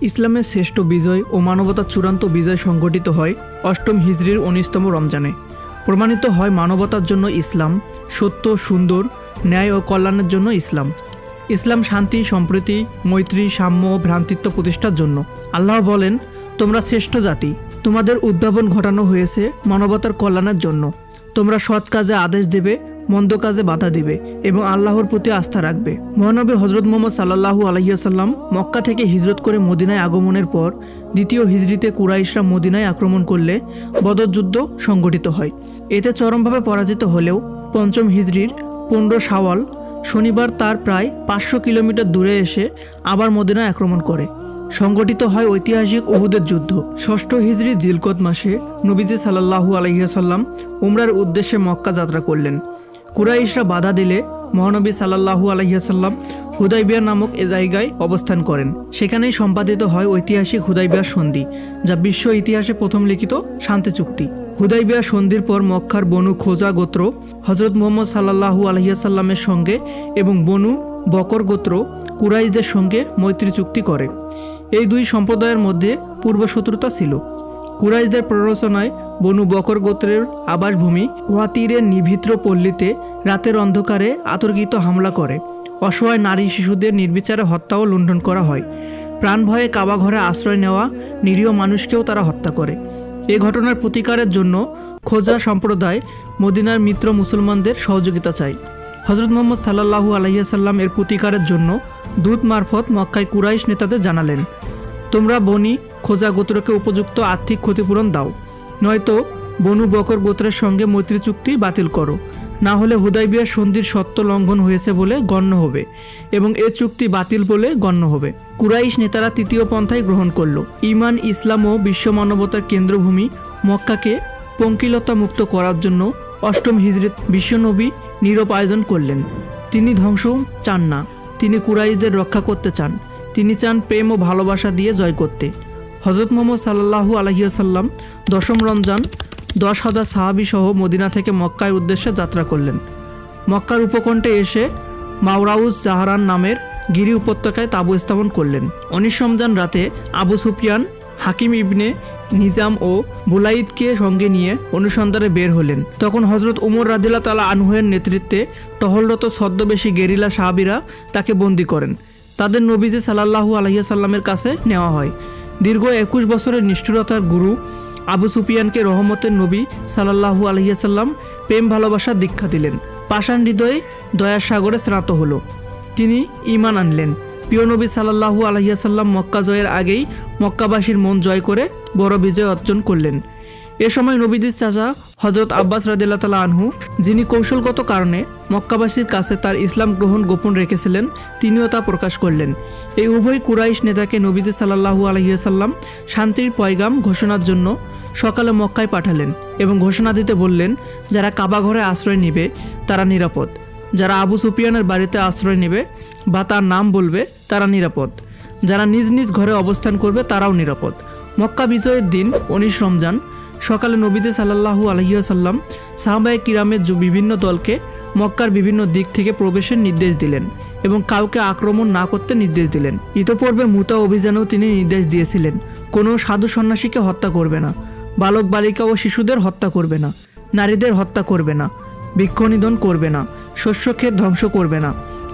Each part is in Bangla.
ইসলামের শ্রেষ্ঠ বিজয় ও মানবতার চূড়ান্ত বিজয় সংঘটিত হয় অষ্টম হিজরির 19তম রমজানে। প্রমাণিত হয় মানবতার জন্য ইসলাম, সত্য, সুন্দর, ন্যায় ও কল্যাণের জন্য ইসলাম। ইসলাম শান্তি, সম্প্রীতি, মৈত্রী, সাম্য ও ভ্রাতৃত্ব প্রতিষ্ঠার জন্য। আল্লাহ বলেন, তোমরা শ্রেষ্ঠ জাতি, তোমাদের উদ্ভাবন ঘটানো হয়েছে মানবতার কল্যাণের জন্য। তোমরা সৎ কাজে আদেশ দেবে, মন্দ কাজে বাধা দিবে এবং আল্লাহর প্রতি আস্থা রাখবে। মহানবী হযরত মুহাম্মদ সাল্লাল্লাহু আলাইহি ওয়াসাল্লাম মক্কা থেকে হিজরত করে মদিনায় আগমনের পর দ্বিতীয় হিজরিতে কুরাইশরা মদিনায় আক্রমণ করলে বদর যুদ্ধ সংঘটিত হয়। এতে চরমভাবে পরাজিত হলেও পঞ্চম হিজরির 15 শাওয়াল শনিবার তার প্রায় 500 কিলোমিটার দূরে এসে আবার মদিনায় আক্রমণ করে। সংগঠিত হয় ঐতিহাসিক উহুদের যুদ্ধ। ষষ্ঠ হিজরি জিলকদ মাসে নবীজি সাল্লাল্লাহু আলাইহি ওয়াসাল্লাম উমরার উদ্দেশ্যে মক্কা যাত্রা করলেন। কুরাইশরা বাধা দিলে মহানবী সাল্লাল্লাহু আলাইহি ওয়াসাল্লাম হুদাইবিয়া নামক এ জায়গায় অবস্থান করেন। সেখানেই সম্পাদিত হয় ঐতিহাসিক হুদাইবিয়া সন্ধি, যা বিশ্ব ইতিহাসে প্রথম লিখিত শান্তি চুক্তি। হুদাইবিয়া সন্ধির পর মক্কার বনু খোজা গোত্র হযরত মুহাম্মদ সাল্লাল্লাহু আলাইহি ওয়াসাল্লামের সঙ্গে এবং বনু বকর গোত্র কুরাইশদের সঙ্গে মৈত্রী চুক্তি করে। এই দুই সম্প্রদায়ের মধ্যে পূর্ব শত্রুতা ছিল। কুরাইশদের প্ররোচনায় বনু বকর গোত্রের আবাসভূমি ওয়াতিরের নিভৃত পল্লীতে রাতের অন্ধকারে আতর্কিত হামলা করে। অসহায় নারী শিশুদের নির্বিচারে হত্যা ও লুণ্ঠন করা হয়। প্রাণ ভয়ে কাবা ঘরে আশ্রয় নেওয়া নিরীহ মানুষকেও তারা হত্যা করে। এ ঘটনার প্রতিকারের জন্য খোজা সম্প্রদায় মদিনার মিত্র মুসলমানদের সহযোগিতা চায়। হযরত মুহাম্মদ সাল্লাল্লাহু আলাইহি ওয়াসাল্লাম এর প্রতিকারের জন্য দূত মারফত মক্কায় কুরাইশ নেতাদের জানালেন, তোমরা বনি খোজা গোত্রকে উপযুক্ত আর্থিক ক্ষতিপূরণ দাও, নয়তো বনু বকর গোত্রের সঙ্গে মৈত্রী চুক্তি বাতিল করো, না হলে হুদাইবিয়া সন্ধির শর্ত লঙ্ঘন হয়েছে বলে গণ্য হবে এবং এ চুক্তি বাতিল বলে গণ্য হবে। কুরাইশ নেতারা তৃতীয় পন্থায় গ্রহণ করল। ঈমান, ইসলাম ও বিশ্ব মানবতার কেন্দ্রভূমি মক্কাকে পঙ্কিলতা মুক্ত করার জন্য অষ্টম হিজরিত বিশ্বনবী নীরব আয়োজন করলেন। তিনি ধ্বংস চান না, তিনি কুরাইশদের রক্ষা করতে চান। তিনি চান প্রেম ও ভালোবাসা দিয়ে জয় করতে। হযরত মুহাম্মদ সাল্লাল্লাহু আলাইহি ওয়াসাল্লাম দশম রমজান 10,000 সাহাবী সহ মদিনা থেকে মক্কার উদ্দেশ্যে যাত্রা করলেন। মক্কার উপকণ্ঠে এসে মাওরাউজ জাহরান নামের গিরি উপত্যকায় তাঁবু স্থাপন করলেন। 19 রমজান রাতে আবু সুফিয়ান, হাকিম ইবনে নিজাম ও বুলাইদকে সঙ্গে নিয়ে অনুসন্ধানে বের হলেন। তখন হযরত উমর রাদিয়াল্লাহু তাআলা আনহুর নেতৃত্বে টহলরত ছদ্মবেশী গেরিলা সাহাবীরা তাকে বন্দী করেন। তাদের নবীজি সাল্লাল্লাহু আলাইহি ওয়াসাল্লামের কাছে নেওয়া হয়। দীর্ঘ 21 বছরের নিষ্ঠুরতার গুরু আবু সুফিয়ানকে রহমতের নবী সাল্লাল্লাহু আলাইহি ওয়াসাল্লাম প্রেম ভালোবাসার দীক্ষা দিলেন। পাষাণ হৃদয়ে দয়ার সাগরে স্নাত হলো। তিনি ঈমান আনলেন। প্রিয় নবী সাল্লাল্লাহু আলাইহি ওয়াসাল্লাম মক্কা জয়ের আগেই মক্কাবাসীর মন জয় করে বড় বিজয় অর্জন করলেন। এ সময় নবীজির চাচা হযরত আব্বাস রাদিয়াল্লাহু তাআলা আনহু, যিনি কৌশলগত কারণে মক্কাবাসীর কাছে তার ইসলাম গ্রহণ গোপন রেখেছিলেন, তিনিও তা প্রকাশ করলেন। এই উভয় কুরাইশ নেতাকে নবীজি সাল্লাল্লাহু আলাইহি ওয়াসাল্লাম শান্তির পয়গাম ঘোষণার জন্য সকালে মক্কায় পাঠালেন এবং ঘোষণা দিতে বললেন, যারা কাবা ঘরে আশ্রয় নেবে তারা নিরাপদ, যারা আবু সুফিয়ানের বাড়িতে আশ্রয় নেবে বা তার নাম বলবে তারা নিরাপদ, যারা নিজ নিজ ঘরে অবস্থান করবে তারাও নিরাপদ। মক্কা বিজয়ের দিন 19 রমজান সকালে নবীজি সাল্লাল্লাহু আলাইহি ওয়াসাল্লাম সাহাবায়ে কিরামের বিভিন্ন দলকে মক্কার বিভিন্ন দিক থেকে প্রবেশের নির্দেশ দিলেন এবং কাউকে আক্রমণ না করতে নির্দেশ দিলেন। ইতোপূর্বে মুতা অভিযানেও তিনি নির্দেশ দিয়েছিলেন, কোনো সাধু সন্ন্যাসীকে হত্যা করবে না, বালক বালিকা ও শিশুদের হত্যা করবে না, নারীদের হত্যা করবে না, বৃক্ষনিধন করবে না, শস্যক্ষেত ধ্বংস করবে না,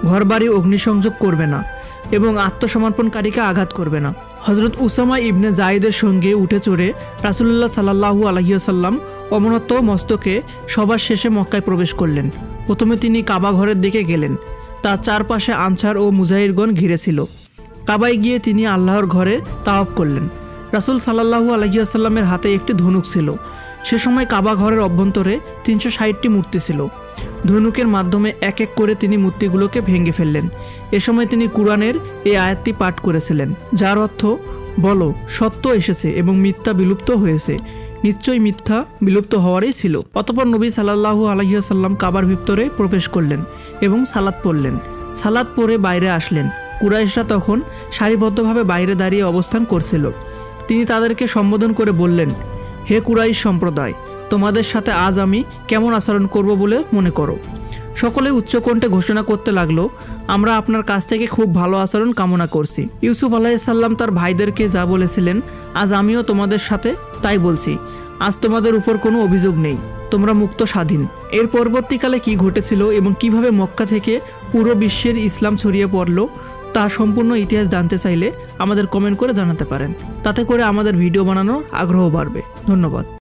ঘরবাড়ি অগ্নিসংযোগ করবে না এবং আত্মসমর্পণকারীকে আঘাত করবে না। হযরত উসামা ইবনে জায়েদের সঙ্গে উঠে চড়ে রাসূলুল্লাহ সাল্লাল্লাহু আলাইহি ওয়াসাল্লাম অবনত মস্তকে সবার শেষে মক্কায় প্রবেশ করলেন। প্রথমে তিনি কাবা ঘরের দিকে গেলেন। তার চারপাশে আনসার ও মুজাহিরগণ ঘিরে ছিল। কাবায় গিয়ে তিনি আল্লাহর ঘরে তাওয়াফ করলেন। রাসূল সাল্লাল্লাহু আলাইহি ওয়াসাল্লামের হাতে একটি ধনুক ছিল। সে সময় কাবা ঘরের অভ্যন্তরে 360টি মূর্তি ছিল। ধনুকের মাধ্যমে এক এক করে তিনি মূর্তিগুলোকে ভেঙে ফেললেন। এ সময় তিনি কুরআনের এই আয়াতটি পাঠ করেছিলেন, যার অর্থ, বলো সত্য এসেছে এবং মিথ্যা বিলুপ্ত হয়েছে, নিশ্চয়ই মিথ্যা বিলুপ্ত হওয়ারই ছিল। অতঃপর নবী সাল্লাল্লাহু আলাইহি ওয়াসাল্লাম কাবার ভিতরে প্রবেশ করলেন এবং সালাত পড়লেন। সালাত পড়ে বাইরে আসলেন। কুরাইশরা তখন সারিবদ্ধভাবে বাইরে দাঁড়িয়ে অবস্থান করছিল। তিনি তাদেরকে সম্বোধন করে বললেন, হে কুরাইশ সম্প্রদায়, তোমাদের সাথে আজ আমি কেমন আচরণ করব বলে মনে করো। সকলে উচ্চকণ্ঠে ঘোষণা করতে লাগলো, আমরা আপনার কাছ থেকে খুব ভালো আচরণ কামনা করছি। ইউসুফ আলাইহিসসালাম তার ভাইদেরকে যা বলেছিলেন আজ আমিও তোমাদের সাথে তাই বলছি। আজ তোমাদের উপর কোনো অভিযোগ নেই, তোমরা মুক্ত স্বাধীন। এর পরবর্তীকালে কি ঘটেছিল এবং কিভাবে মক্কা থেকে পুরো বিশ্বের ইসলাম ছড়িয়ে পড়ল তা সম্পূর্ণ ইতিহাস জানতে চাইলে আমাদের কমেন্ট করে জানাতে পারেন। তাতে করে আমাদের ভিডিও বানানোর আগ্রহ বাড়বে। ধন্যবাদ।